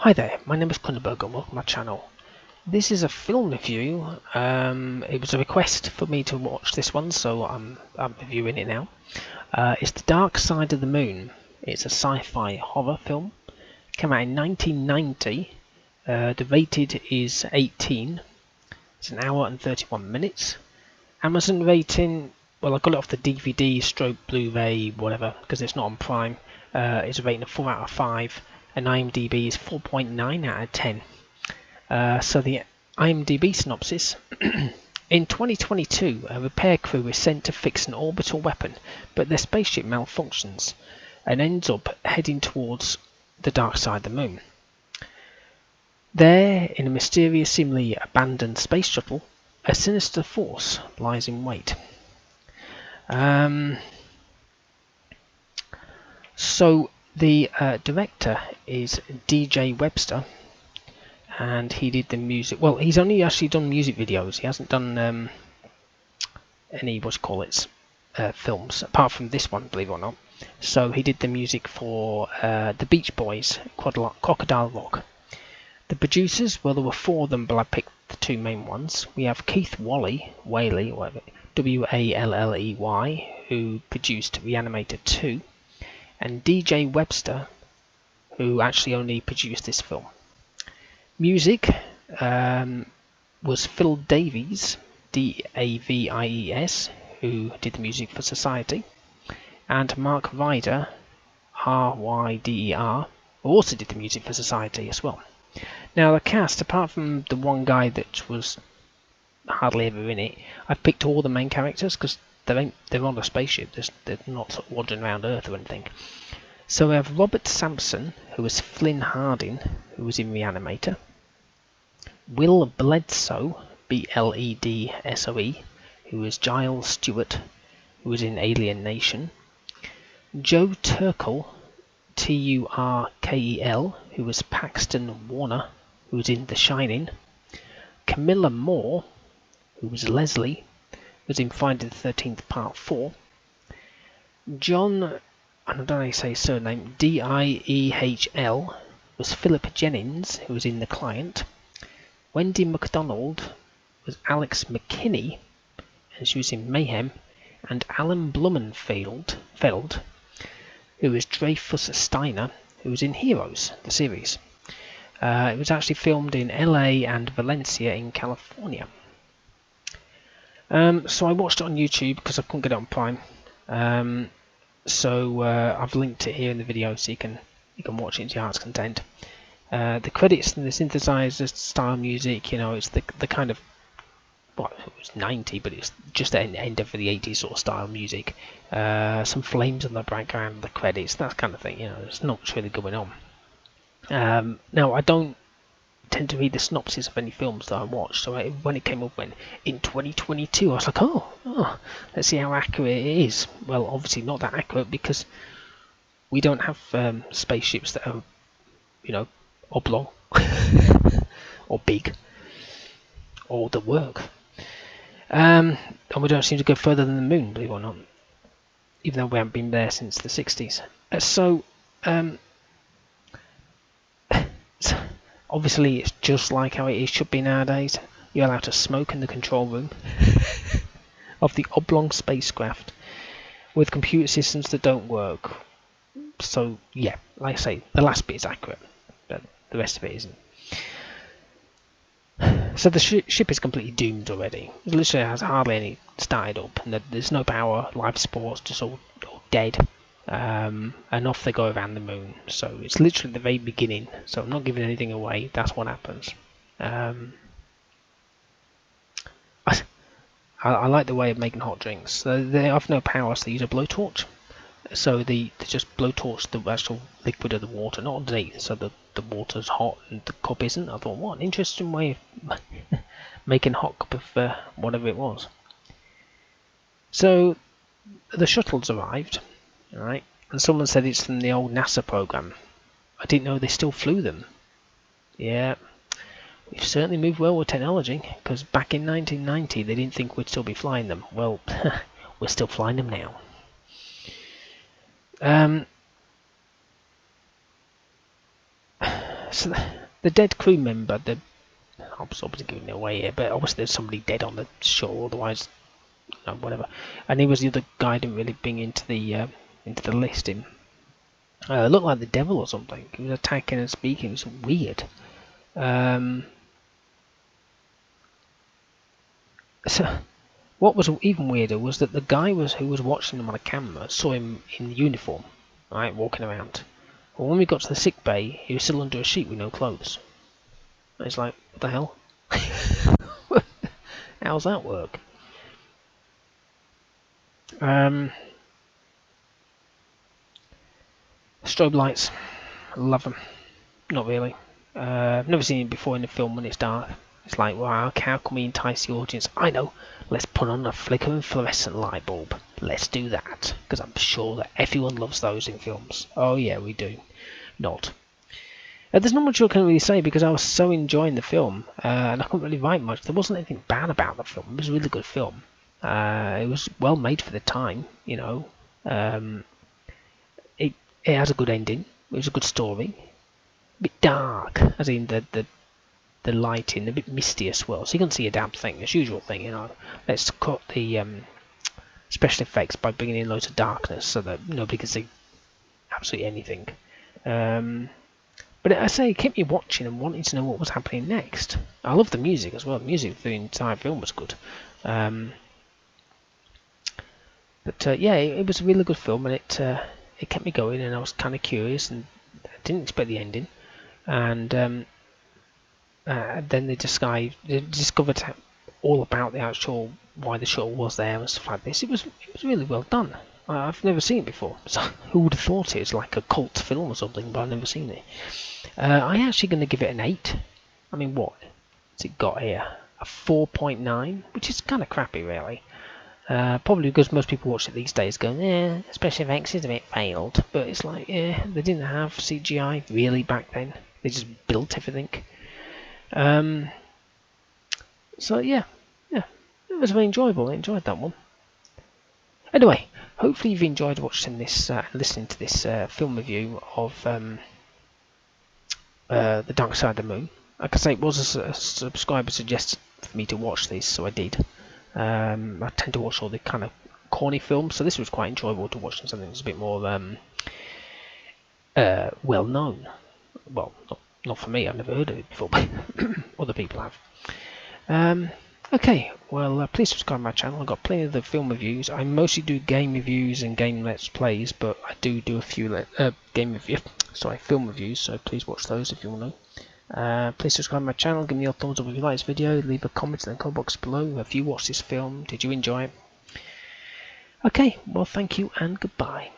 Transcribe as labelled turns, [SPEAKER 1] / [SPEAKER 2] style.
[SPEAKER 1] Hi there, my name is Kronenberg and welcome to my channel. This is a film review. It was a request for me to watch this one, so I'm reviewing it now. It's The Dark Side of the Moon. It's a sci-fi horror film. It came out in 1990. The rated is 18. It's an hour and 31 minutes. Amazon rating, well, I got it off the DVD, stroke Blu-ray, whatever, because it's not on Prime. It's a rating of 4 out of 5. And IMDb is 4.9 out of 10. So the IMDb synopsis. In 2022, a repair crew is sent to fix an orbital weapon, but their spaceship malfunctions and ends up heading towards the dark side of the moon. There, in a mysterious, seemingly abandoned space shuttle, a sinister force lies in wait. So the director is DJ Webster, and he did the music. Well, he's only actually done music videos. He hasn't done any films apart from this one, believe it or not. So he did the music for the Beach Boys, Crocodile Rock. The producers, well, there were 4 of them, but I picked the 2 main ones. We have Keith Whaley, W-A-L-L-E-Y, who produced Reanimator 2, and DJ Webster, who actually only produced this film. Music was Phil Davies, D-A-V-I-E-S, who did the music for Society, and Mark Ryder, R-Y-D-E-R, who also did the music for Society as well. Now the cast, apart from the one guy that was hardly ever in it, I've picked all the main characters because they're on a spaceship. They're not sort of wandering around Earth or anything. So we have Robert Sampson, who was Flynn Harding, who was in Reanimator. Will Bledsoe, B-L-E-D-S-O-E, who was Giles Stewart, who was in Alien Nation. Joe Turkel, T-U-R-K-E-L, who was Paxton Warner, who was in The Shining. Camilla Moore, who was Leslie, who was in Friday the 13th Part 4. John, I don't know how you say his surname, D-I-E-H-L, was Philip Jennings, who was in The Client. Wendy MacDonald was Alex McKinney, and she was in Mayhem. And Alan Blumenfeld, who was Dreyfus Steiner, who was in Heroes, the series. It was actually filmed in LA and Valencia in California. So I watched it on YouTube because I couldn't get it on Prime. So I've linked it here in the video so you can watch it to your heart's content. The credits and the synthesizer style music, it's the kind of, well, it was 90, but it's just the end of the 80s sort of style music. Some flames in the background, the credits, that kind of thing. There's not much really going on. Now I don't tend to read the synopsis of any films that I watch, so when it came up in 2022, I was like, oh, let's see how accurate it is. Well, obviously not that accurate because we don't have spaceships that are, oblong or big or that work. And we don't seem to go further than the moon, believe it or not, even though we haven't been there since the 60s. So obviously it's just like how it should be nowadays. You're allowed to smoke in the control room of the oblong spacecraft with computer systems that don't work. So yeah, like I say, the last bit is accurate, but the rest of it isn't. So the ship is completely doomed already. It literally has hardly any started up, and there's no power, life support's just all dead. And off they go around the moon. So it's literally the very beginning. So I'm not giving anything away. That's what happens. I like the way of making hot drinks. So they have no power, so they use a blowtorch. So they just blowtorch the actual liquid of the water, not underneath, so the water's hot and the cup isn't. I thought, what an interesting way of making a hot cup of whatever it was. So the shuttle's arrived, right? And someone said it's from the old NASA program. I didn't know they still flew them. Yeah, we've certainly moved well with technology, because back in 1990 they didn't think we'd still be flying them. Well, we're still flying them now. So the dead crew member, I'm obviously giving it away here, but obviously there's somebody dead on the shore, otherwise, whatever. And he was the other guy I didn't really bring into the listing. Looked like the devil or something. He was attacking and speaking. It was weird. So what was even weirder was that the guy who was watching them on a camera saw him in uniform, right, walking around. Well, when we got to the sick bay, he was still under a sheet with no clothes. And it's like, what the hell? How's that work? Strobe lights, love them. Not really. I've never seen it before in a film when it's dark. It's like, wow, how can we entice the audience? I know, let's put on a flickering fluorescent light bulb. Let's do that, because I'm sure that everyone loves those in films. Oh yeah, we do. Not. There's not much I can really say because I was so enjoying the film, and I couldn't really write much. There wasn't anything bad about the film. It was a really good film. It was well made for the time, you know. It has a good ending. It was a good story. A bit dark, as in the lighting, a bit misty as well. So you can't see a damn thing. As usual thing, you know. Let's cut the special effects by bringing in loads of darkness so that nobody can see absolutely anything. But I say it kept me watching and wanting to know what was happening next. I love the music as well. The music for the entire film was good. But yeah, it was a really good film, and it kept me going, and I was kind of curious, and I didn't expect the ending. And then they discovered all about the actual why the shuttle was there and stuff like this. It was really well done. I've never seen it before, so who would have thought it's like a cult film or something, but I've never seen it. I'm actually going to give it an 8. I mean, what has it got here? A 4.9, which is kind of crappy, really. Probably because most people watch it these days going, special effects is a bit failed. But it's like, they didn't have CGI really back then. They just built everything. So yeah, it was very enjoyable. I enjoyed that one. Anyway, hopefully you've enjoyed watching this, listening to this film review of The Dark Side of the Moon. Like I say, it was a subscriber suggested for me to watch this, so I did. I tend to watch all the kind of corny films, so this was quite enjoyable to watch something that's a bit more well known. Well, not for me, I've never heard of it before, but other people have. Okay, well, please subscribe to my channel. I've got plenty of the film reviews. I mostly do game reviews and game let's plays, but I do a few film reviews, so please watch those if you want to. Please subscribe to my channel, give me your thumbs up if you like this video, leave a comment in the comment box below. Have you watched this film? Did you enjoy it? Okay, well, thank you and goodbye.